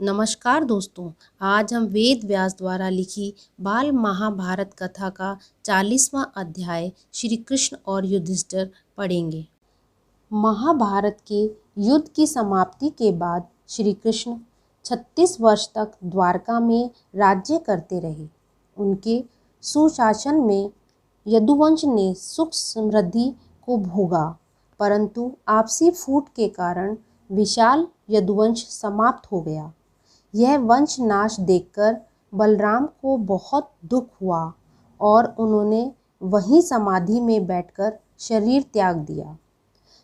नमस्कार दोस्तों, आज हम वेद व्यास द्वारा लिखी बाल महाभारत कथा का 40वां अध्याय श्री कृष्ण और युधिष्ठिर पढ़ेंगे। महाभारत के युद्ध की समाप्ति के बाद श्री कृष्ण 36 वर्ष तक द्वारका में राज्य करते रहे। उनके सुशासन में यदुवंश ने सुख समृद्धि को भोगा, परंतु आपसी फूट के कारण विशाल यदुवंश समाप्त हो गया। यह वंश नाश देखकर बलराम को बहुत दुख हुआ और उन्होंने वहीं समाधि में बैठकर शरीर त्याग दिया।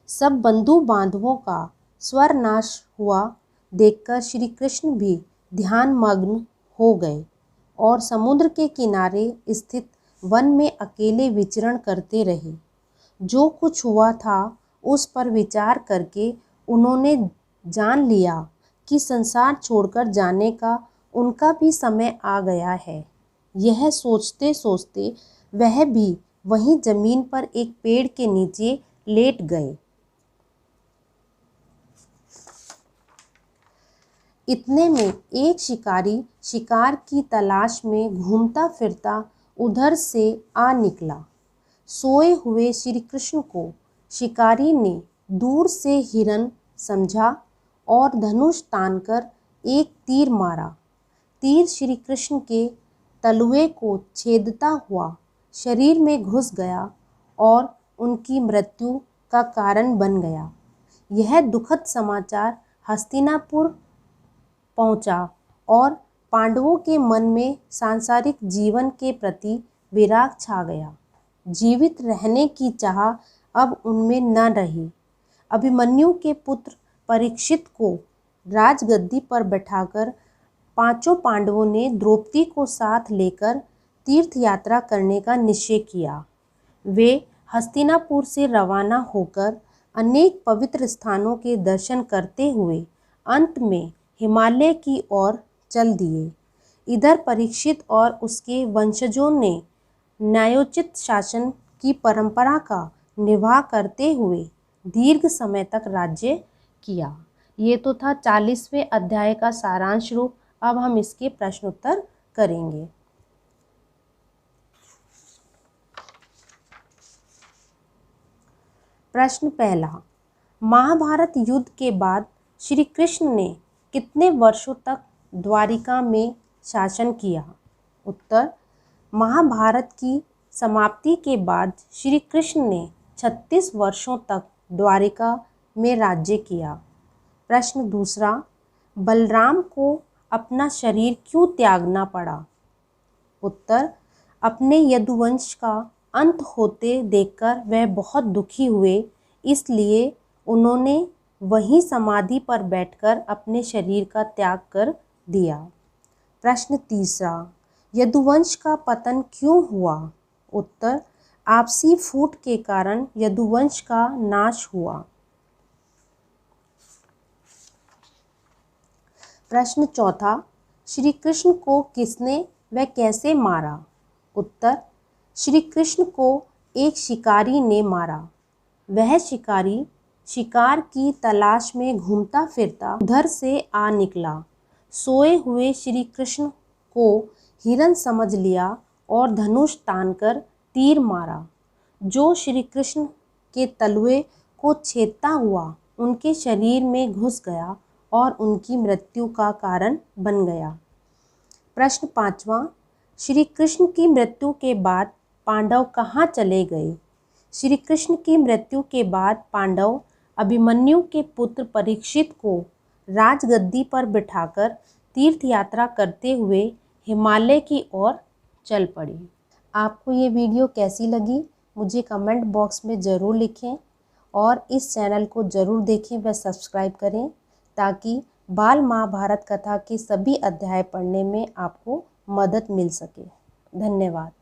सब बंधु बांधवों का स्वर नाश हुआ देखकर श्री कृष्ण भी ध्यान मग्न हो गए और समुद्र के किनारे स्थित वन में अकेले विचरण करते रहे। जो कुछ हुआ था उस पर विचार करके उन्होंने जान लिया कि संसार छोड़कर जाने का उनका भी समय आ गया है। यह सोचते सोचते वह भी वहीं जमीन पर एक पेड़ के नीचे लेट गए। इतने में एक शिकारी शिकार की तलाश में घूमता फिरता उधर से आ निकला। सोए हुए श्री कृष्ण को शिकारी ने दूर से हिरन समझा और धनुष तानकर एक तीर मारा। तीर श्री कृष्ण के तलुए को छेदता हुआ शरीर में घुस गया और उनकी मृत्यु का कारण बन गया। यह दुखद समाचार हस्तिनापुर पहुंचा और पांडवों के मन में सांसारिक जीवन के प्रति विराग छा गया। जीवित रहने की चाह अब उनमें न रही। अभिमन्यु के पुत्र परीक्षित को राजगद्दी पर बैठाकर पांचों पांडवों ने द्रौपदी को साथ लेकर तीर्थ यात्रा करने का निश्चय किया। वे हस्तिनापुर से रवाना होकर अनेक पवित्र स्थानों के दर्शन करते हुए अंत में हिमालय की ओर चल दिए। इधर परीक्षित और उसके वंशजों ने न्यायोचित शासन की परंपरा का निर्वाह करते हुए दीर्घ समय तक राज्य किया। ये तो था 40वें अध्याय का सारांश रूप। अब हम इसके प्रश्नोत्तर करेंगे। प्रश्न पहला, महाभारत युद्ध के बाद श्री कृष्ण ने कितने वर्षों तक द्वारिका में शासन किया? उत्तर, महाभारत की समाप्ति के बाद श्री कृष्ण ने 36 वर्षों तक द्वारिका में राज्य किया। प्रश्न दूसरा, बलराम को अपना शरीर क्यों त्यागना पड़ा? उत्तर, अपने यदुवंश का अंत होते देखकर वह बहुत दुखी हुए, इसलिए उन्होंने वहीं समाधि पर बैठकर अपने शरीर का त्याग कर दिया। प्रश्न तीसरा, यदुवंश का पतन क्यों हुआ? उत्तर, आपसी फूट के कारण यदुवंश का नाश हुआ। प्रश्न चौथा, श्री कृष्ण को किसने व कैसे मारा? उत्तर, श्री कृष्ण को एक शिकारी ने मारा। वह शिकारी शिकार की तलाश में घूमता फिरता उधर से आ निकला। सोए हुए श्री कृष्ण को हिरन समझ लिया और धनुष तानकर तीर मारा, जो श्री कृष्ण के तलुए को छेदता हुआ उनके शरीर में घुस गया और उनकी मृत्यु का कारण बन गया। प्रश्न पांचवा, श्री कृष्ण की मृत्यु के बाद पांडव कहाँ चले गए? श्री कृष्ण की मृत्यु के बाद पांडव अभिमन्यु के पुत्र परीक्षित को राजगद्दी पर बिठाकर तीर्थ यात्रा करते हुए हिमालय की ओर चल पड़े। आपको ये वीडियो कैसी लगी मुझे कमेंट बॉक्स में ज़रूर लिखें और इस चैनल को ज़रूर देखें व सब्सक्राइब करें, ताकि बाल महाभारत कथा के सभी अध्याय पढ़ने में आपको मदद मिल सके। धन्यवाद।